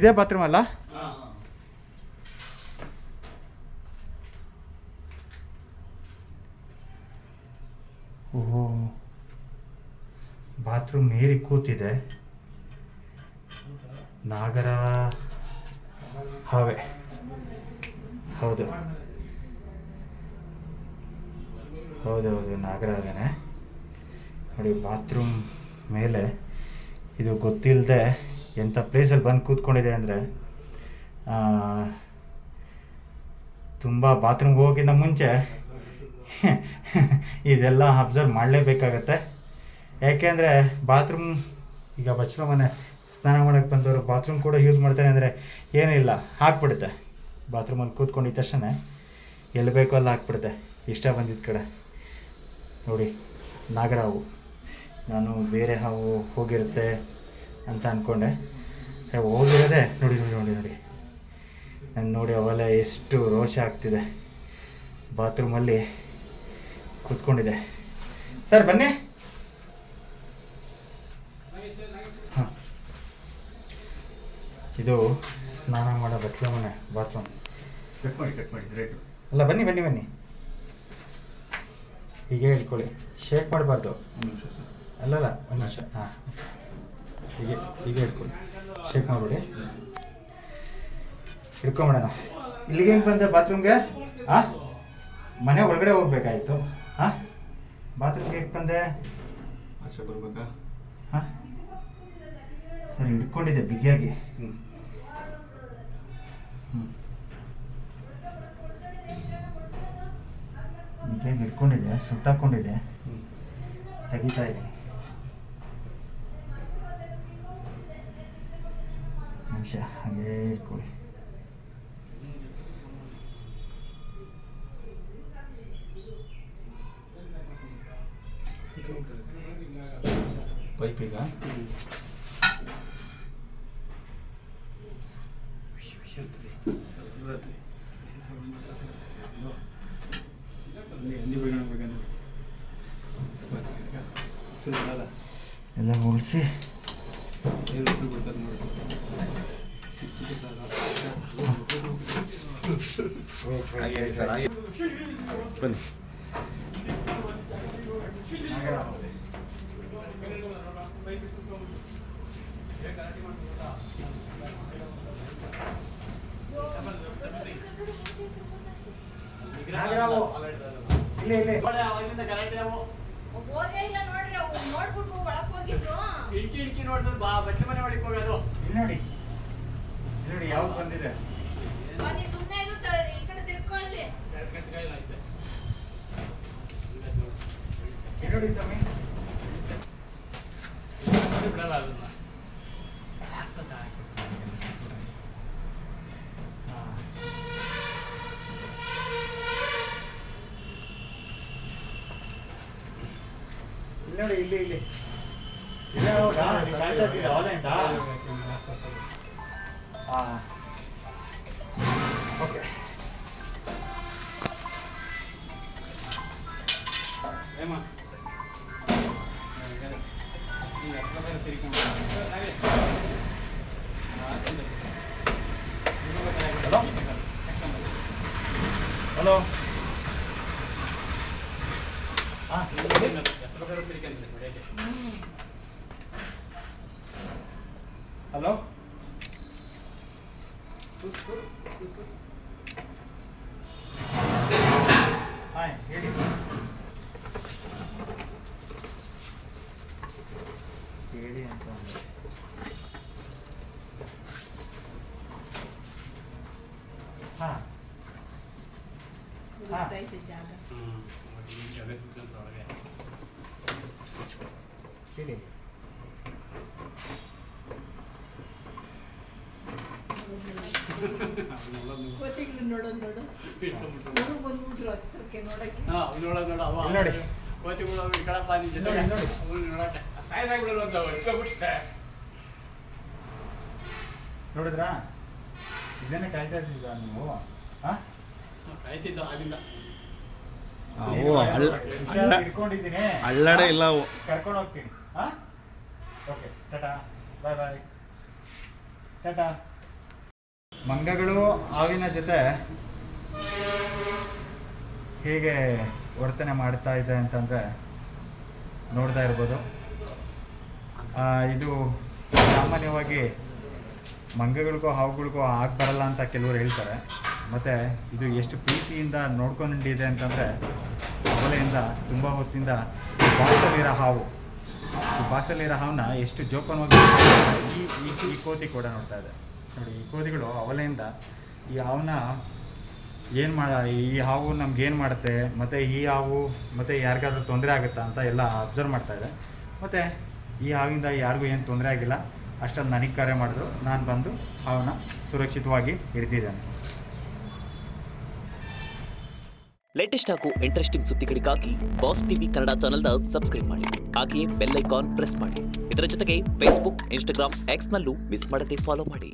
ಇದೇ ಬಾತ್ರೂಮ್ ಅಲ್ಲ? ಓಹೋ, ಬಾತ್ರೂಮ್ ನೀರಿಗೆ ಕೂತಿದೆ. ನಾಗರ ಹಾವೆ, ಹೌದು ಹೌದೌದು, ನಾಗರ ಹಾವೇನೆ ನೋಡಿ. ಬಾತ್ರೂಮ್ ಮೇಲೆ ಇದು ಗೊತ್ತಿಲ್ಲದೆ ಎಂಥ ಪ್ಲೇಸಲ್ಲಿ ಬಂದು ಕೂತ್ಕೊಂಡಿದೆ ಅಂದರೆ, ತುಂಬ ಬಾತ್ರೂಮ್ಗೆ ಹೋಗೋಕ್ಕಿಂತ ಮುಂಚೆ ಇದೆಲ್ಲ ಅಬ್ಸರ್ವ್ ಮಾಡಲೇಬೇಕಾಗತ್ತೆ. ಯಾಕೆಂದರೆ ಬಾತ್ರೂಮ್, ಈಗ ಬಚ್ಚಲ ಮನೆ ಸ್ನಾನ ಮಾಡೋಕ್ಕೆ ಬಂದವರು ಬಾತ್ರೂಮ್ ಕೂಡ ಯೂಸ್ ಮಾಡ್ತಾರೆ ಅಂದರೆ ಏನೂ ಇಲ್ಲ, ಹಾಕ್ಬಿಡುತ್ತೆ. ಬಾತ್ರೂಮಲ್ಲಿ ಕೂತ್ಕೊಂಡಿದ್ದ ತಕ್ಷಣ ಎಲ್ಲಿ ಬೇಕೋ ಅಲ್ಲಿ ಹಾಕ್ಬಿಡುತ್ತೆ, ಇಷ್ಟ ಬಂದಿದ್ದ ಕಡೆ. ನೋಡಿ, ನಾಗರ ಹಾವು. ನಾನು ಬೇರೆ ಹಾವು ಹೋಗಿರುತ್ತೆ ಅಂತ ಅಂದ್ಕೊಂಡೆ, ಹೋಗಿರೋದೆ ನೋಡಿ ನೋಡಿ ನೋಡಿ ನೋಡಿ. ನಾನು ನೋಡಿ ಅವೆಲ್ಲ ಎಷ್ಟು ರೋಷ ಆಗ್ತಿದೆ. ಬಾತ್ರೂಮಲ್ಲಿ ಕೂತ್ಕೊಂಡಿದೆ. ಸರ್ ಬನ್ನಿ. ಹಾಂ, ಇದು ಸ್ನಾನ ಮಾಡೋ ಬಚ್ಚಲ ಮನೆ ಬಾತ್ರೂಮ್. ಕಟ್ ಮಾಡಿ ರೇಟು ಅಲ್ಲ, ಬನ್ನಿ ಬನ್ನಿ ಬನ್ನಿ. ಹೀಗೆ ಇಟ್ಕೊಳ್ಳಿ, ಶೇಕ್ ಮಾಡಬಾರ್ದು. ಒಂದು ನಿಮಿಷ ಸರ್. ಅಲ್ಲಲ್ಲ, ಒಂದು ನಿಮಿಷ. ಹಾಂ, ಹೀಗೆ ಹೀಗೆ ಇಟ್ಕೊಳ್ಳಿ, ಶೇಕ್ ಮಾಡಿಬಿಡಿ. ಇಟ್ಕೊಂಬಿಡೋಣ. ಇಲ್ಲಿಗೆ ಹೆಂಗೆ ಬಂದೆ ಬಾತ್ರೂಮ್ಗೆ? ಹಾಂ, ಮನೆ ಒಳಗಡೆ ಹೋಗ್ಬೇಕಾಯ್ತು. ಹಾಂ, ಬಾತ್ರೂಮ್ಗೆ ಹೇಗೆ ಬಂದೆ? ಆಚೆ ಬರ್ಬೇಕಾ? ಹಾಂ, ಸರಿ, ಹಿಡ್ಕೊಂಡಿದ್ದೆ ಬಿಗಿಯಾಗಿ. ಹ್ಞೂ, ಬಿಗಿಯಾಗಿ ಹಿಡ್ಕೊಂಡಿದ್ದೆ, ಸುತ್ತಾಕೊಂಡಿದ್ದೆ, ತೆಗಿತಾ ಇದ್ದೀನಿ. ನಿಮಿಷ ಹಾಗೇ ಇಟ್ಕೊಳ್ಳಿ. ಪೈಪಿಗ ಎಲ್ಲ ಉಳಿಸಿ ಬನ್ನಿ. ನೋಡಿ ನೋಡಿ ಯಾವ್ದು ಬಂದಿದೆ. ನೋಡಿ ಸ್ವಾಮಿ, ನೋಡಿ ಇಲ್ಲಿ ಇಲ್ಲಿ ಇಲ್ಲ. ಹೌದಾ? ಹೌದಾ? ಹಾಂ, ಓಕೆ. ಹಲೋ, ಹಾಂ, ಹಲೋ, ಹಾಂ, ಹೇಳಿ. ಹೇಳಿ ಅಂತ ಅಂದರೆ ಹಾಂ ಹೇಳಿ. ನೋಡಿದ್ರಾ? ಇದನ್ನೇ ಕಾಯ್ತಾ ಇದ್ದೀರಾ ನೀವು? ಕಾಯ್ತಿದ್ದ ಆಗಿಲ್ಲ. ಇಟ್ಕೊಂಡಿದ್ದೀನಿ, ಅಲ್ಲಡೆ ಇಲ್ಲ, ಕರ್ಕೊಂಡು ಹೋಗ್ತೀನಿ. ಹಾಂ, ಓಕೆ, ಟಾಟಾ, ಬಾಯ್ ಬಾಯ್, ಟಾಟಾ. ಮಂಗಗಳು ಹಾವಿನ ಜೊತೆ ಹೇಗೆ ವರ್ತನೆ ಮಾಡ್ತಾ ಇದೆ ಅಂತಂದರೆ ನೋಡ್ತಾ ಇರ್ಬೋದು. ಇದು ಸಾಮಾನ್ಯವಾಗಿ ಮಂಗಗಳಿಗೂ ಹಾವುಗಳಿಗೂ ಬರಲ್ಲ ಅಂತ ಕೆಲವರು ಹೇಳ್ತಾರೆ. ಮತ್ತು ಇದು ಎಷ್ಟು ಪ್ರೀತಿಯಿಂದ ನೋಡ್ಕೊಂಡಿದೆ ಅಂತಂದರೆ ಅವಲೆಯಿಂದ ತುಂಬ ಹೊತ್ತಿಂದ ಬಾಕ್ಸಲ್ಲಿರೋ ಹಾವು, ಈ ಬಾಕ್ಸಲ್ಲಿರೋ ಹಾವನ್ನ ಎಷ್ಟು ಜೋಪಾನವಾಗಿ ಈ ಕೋತಿ ಕೂಡ ನೋಡ್ತಾ ಇದೆ ನೋಡಿ. ಈ ಕೋತಿಗಳು ಅವಲೆಯಿಂದ ಈ ಹಾವನ್ನ ಈ ಹಾವು ನಮ್ಗೇನು ಮಾಡುತ್ತೆ, ಮತ್ತು ಈ ಹಾವು ಮತ್ತು ಯಾರಿಗಾದ್ರೂ ತೊಂದರೆ ಆಗುತ್ತಾ ಅಂತ ಎಲ್ಲ ಅಬ್ಸರ್ವ್ ಮಾಡ್ತಾ ಇದೆ. ಮತ್ತು ಈ ಹಾವಿಂದ ಯಾರಿಗೂ ಏನು ತೊಂದರೆ ಆಗಿಲ್ಲ, ಅಷ್ಟೊಂದು ನನಗೆ ಕರೆ ಮಾಡಿದ್ರು, ನಾನು ಬಂದು ಹಾವನ್ನ ಸುರಕ್ಷಿತವಾಗಿ ಹಿಡಿದಿದ್ದೇನೆ. ಲೇಟೆಸ್ಟ್ ಹಾಗೂ ಇಂಟ್ರೆಸ್ಟಿಂಗ್ ಸುದ್ದಿಗಳಿಗಾಗಿ ಬಾಸ್ ಟಿವಿ ಕನ್ನಡ ಚಾನೆಲ್ನ ಸಬ್ಸ್ಕ್ರೈಬ್ ಮಾಡಿ. ಹಾಗೆಯೇ ಬೆಲ್ ಐಕಾನ್ ಪ್ರೆಸ್ ಮಾಡಿ. ಇದರ ಜೊತೆಗೆ ಫೇಸ್ಬುಕ್, ಇನ್ಸ್ಟಾಗ್ರಾಮ್, ಎಕ್ಸ್ನಲ್ಲೂ ಮಿಸ್ ಮಾಡದೆ ಫಾಲೋ ಮಾಡಿ.